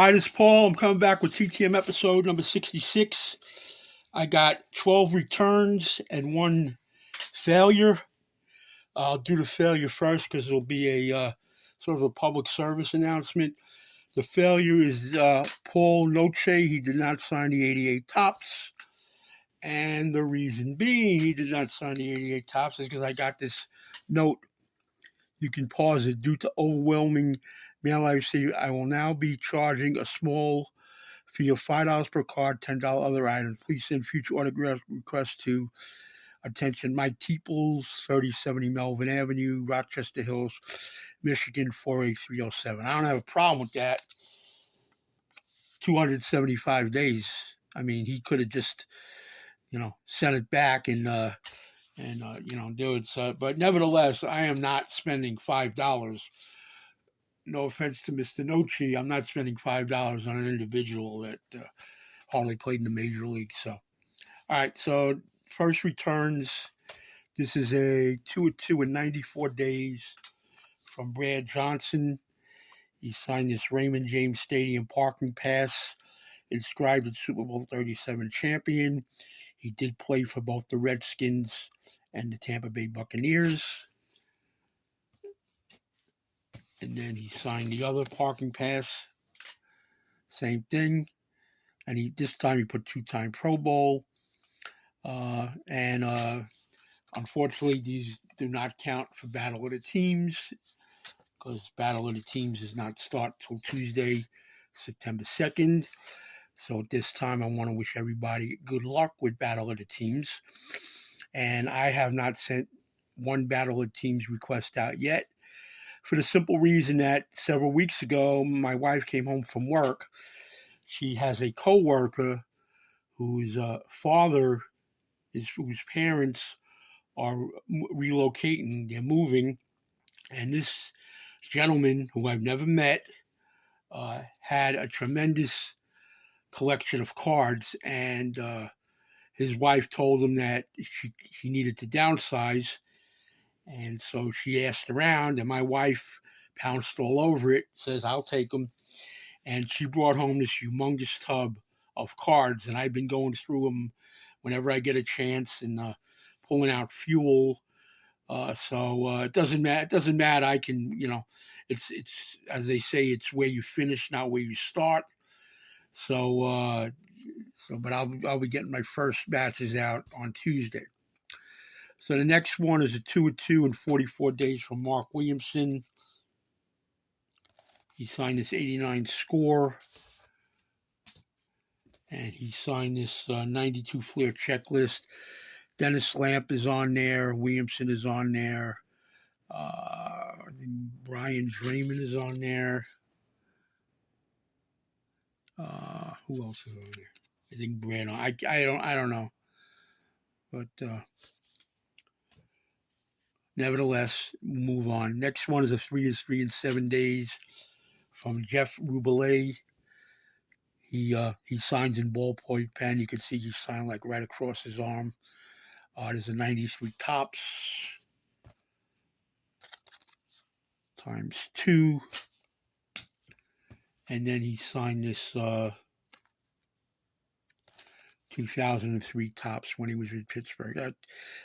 Hi, this is Paul. I'm coming back with Ttm Episode Number 66. I got 12 returns and 1 failure. I'll do the failure first because it'll be a sort of a public service announcement. The failure is Paul Noce. He did not sign the 88 tops. And the reason being he did not sign the 88 tops is because I got this note. You can pause it. Due to overwhelming mail I received, I will now be charging a small fee of $5 per card, $10 other items. Please send future autograph requests to attention Mike Teeples, 3070 Melvin Avenue, Rochester Hills, Michigan, 48307. I don't have a problem with that. 275 days. I mean, he could have just, sent it back and do it. So, but nevertheless, I am not spending $5. No offense to Mr. Noce, I'm not spending $5 on an individual that hardly played in the major league. So, all right. So first returns. This is a 2-2 in 94 days from Brad Johnson. He signed this Raymond James Stadium parking pass, inscribed as Super Bowl 37 champion. He did play for both the Redskins and the Tampa Bay Buccaneers. And then he signed the other parking pass. Same thing. And this time he put 2-time Pro Bowl. Unfortunately, these do not count for Battle of the Teams because Battle of the Teams does not start till Tuesday, September 2nd. So at this time, I want to wish everybody good luck with Battle of the Teams. And I have not sent one Battle of the Teams request out yet for the simple reason that several weeks ago, my wife came home from work. She has a coworker whose whose parents are relocating. They're moving. And this gentleman, who I've never met, had a tremendous collection of cards, and his wife told him that she needed to downsize, and so she asked around, and my wife pounced all over it, says, I'll take them, and she brought home this humongous tub of cards, and I've been going through them whenever I get a chance and pulling out fuel. So it doesn't matter. It doesn't matter. I can, it's as they say, it's where you finish, not where you start. So, but I'll be getting my first batches out on Tuesday. So the next one is a 2-2 in 44 days from Mark Williamson. He signed this 89 score, and he signed this 92 Flair checklist. Dennis Lamp is on there. Williamson is on there. I think Brian Draymond is on there. Who else is on there? I think Brad. I don't know. But nevertheless, move on. Next one is a 3-3 in 7 days from Jeff Rubelet. He signs in ballpoint pen. You can see he signed like right across his arm. There's a 93 tops times 2. And then he signed this 2003 tops when he was with Pittsburgh.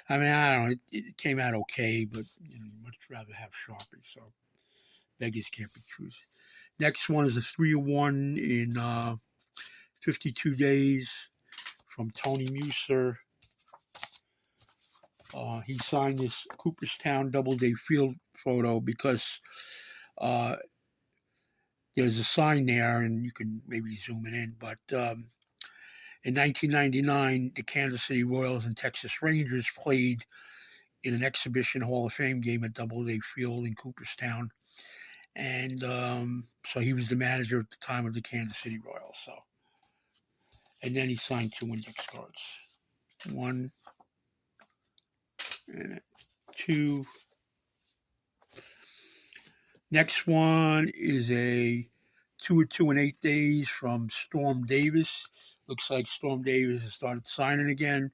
I don't know. It came out okay, but much rather have Sharpie. So beggars can't be choosers. Next one is a 3-1 in 52 days from Tony Muser. He signed this Cooperstown Doubleday Field photo because there's a sign there, and you can maybe zoom it in. But in 1999, the Kansas City Royals and Texas Rangers played in an exhibition Hall of Fame game at Doubleday Field in Cooperstown. And so he was the manager at the time of the Kansas City Royals. So, and then he signed 2 index cards. 1 and 2. Next one is a 2-2 in 8 days from Storm Davis. Looks like Storm Davis has started signing again.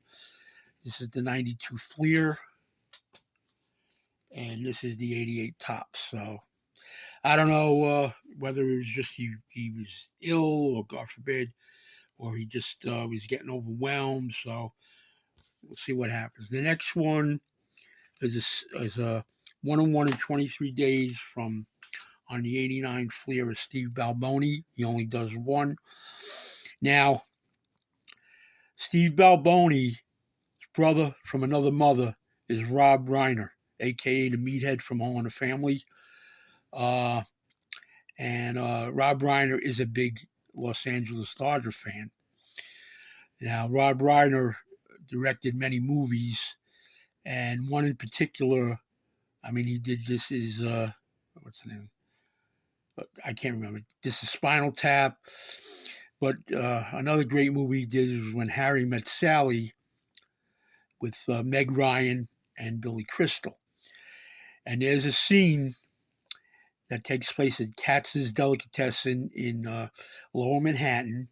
This is the 92 Fleer. And this is the 88 tops. So I don't know whether it was just he was ill, or God forbid, or he just was getting overwhelmed. So we'll see what happens. The next one is a 101 in 23 days from on the 89 Fleer of Steve Balboni. He only does one. Now, Steve Balboni's brother from another mother is Rob Reiner, a.k.a. the meathead from All in the Family. And Rob Reiner is a big Los Angeles Dodger fan. Now, Rob Reiner directed many movies, and one in particular, I mean, he did This Is, what's the name? I can't remember. This Is Spinal Tap. But another great movie he did was When Harry Met Sally with Meg Ryan and Billy Crystal. And there's a scene that takes place at Katz's Delicatessen in Lower Manhattan,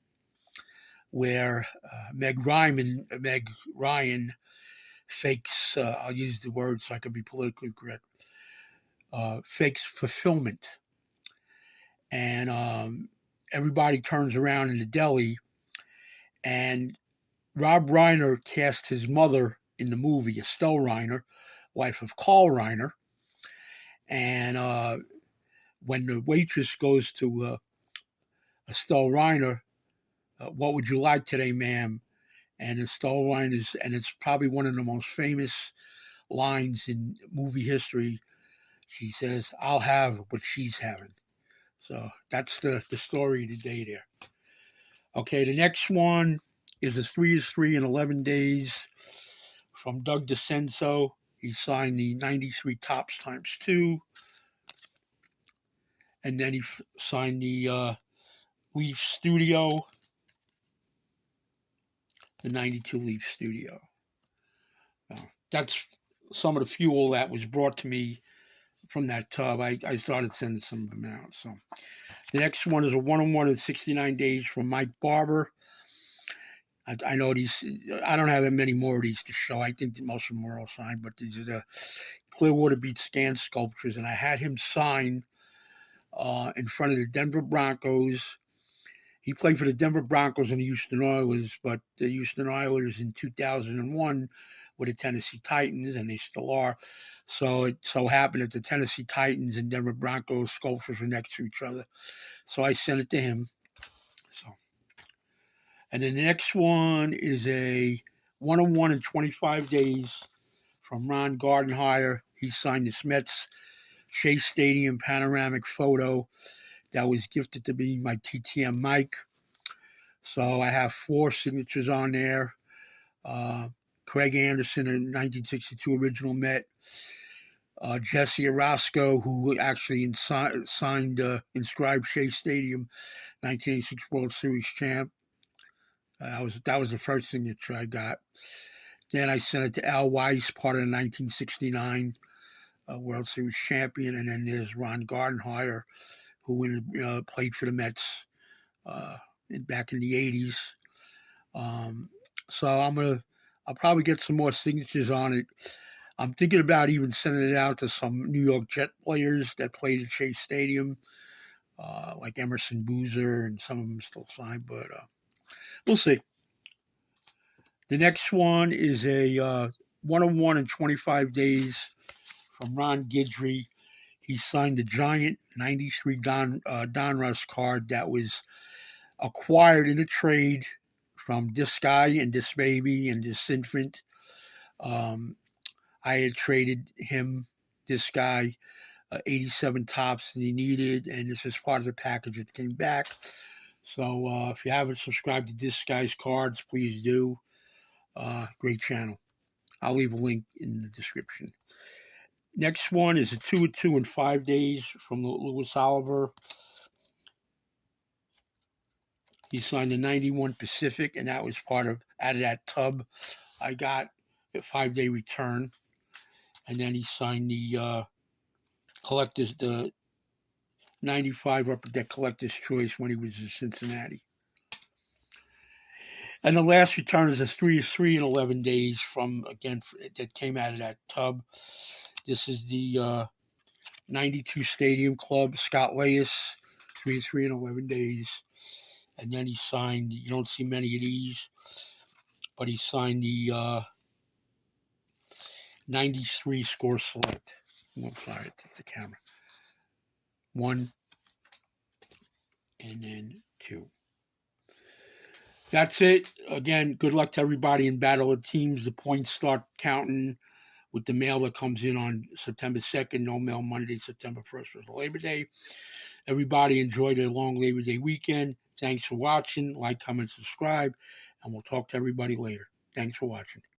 where Meg Ryan fakes, I'll use the word so I can be politically correct, fakes fulfillment. And everybody turns around in the deli, and Rob Reiner cast his mother in the movie, Estelle Reiner, wife of Carl Reiner. And when the waitress goes to Estelle Reiner, what would you like today, ma'am? And Estelle Reiner's, and it's probably one of the most famous lines in movie history. She says, "I'll have what she's having." So that's the story of the day there. Okay, the next one is a 3 in 11 days from Doug DeCenso. He signed the 93 Tops ×2. And then he signed the Leaf Studio, the 92 Leaf Studio. That's some of the fuel that was brought to me from that tub. I started sending some of them out. So the next one is a 101 in 69 days from Mike Barber. I know these, I don't have many more of these to show. I think that most of them were all signed, but these are the Clearwater Beach Stand sculptures. And I had him sign in front of the Denver Broncos. He played for the Denver Broncos and the Houston Oilers, but the Houston Oilers in 2001 were the Tennessee Titans, and they still are. So it so happened that the Tennessee Titans and Denver Broncos sculptures were next to each other. So I sent it to him. And then the next one is a 101 in 25 days from Ron Gardenhire. He signed the Mets Chase Stadium panoramic photo that was gifted to me by TTM Mike. So I have 4 signatures on there. Craig Anderson, a 1962 original Met. Jesse Orosco, who actually signed inscribed Shea Stadium, 1986 World Series champ. That was the first signature I got. Then I sent it to Al Weiss, part of the 1969 World Series champion. And then there's Ron Gardenhire, who played for the Mets back in the 80s. So I'll probably get some more signatures on it. I'm thinking about even sending it out to some New York Jet players that played at Shea Stadium, like Emerson Boozer, and some of them still signed, but we'll see. The next one is a 101 in 25 days from Ron Guidry. He signed the giant 93 Donruss card that was acquired in a trade from this guy and this baby and this infant. I had traded him, this guy, 87 tops that he needed, and this is part of the package that came back. So if you haven't subscribed to this guy's cards, please do. Great channel. I'll leave a link in the description. Next one is a 2 in 5 days from Louis Oliver. He signed the 91 Pacific, and that was out of that tub I got a 5-day return. And then he signed the collector's, the 95 Upper Deck Collector's Choice when he was in Cincinnati. And the last return is a 3 in 11 days from, again, that came out of that tub. This is the 92 Stadium Club, Scott Layus, 3-3 in 11 days. And then he signed, you don't see many of these, but he signed the 93 Score Select. Oh, sorry, it's the camera. 1 and then 2. That's it. Again, good luck to everybody in Battle of Teams. The points start counting with the mail that comes in on September 2nd. No mail Monday, September 1st for Labor Day. Everybody enjoy their long Labor Day weekend. Thanks for watching. Like, comment, subscribe, and we'll talk to everybody later. Thanks for watching.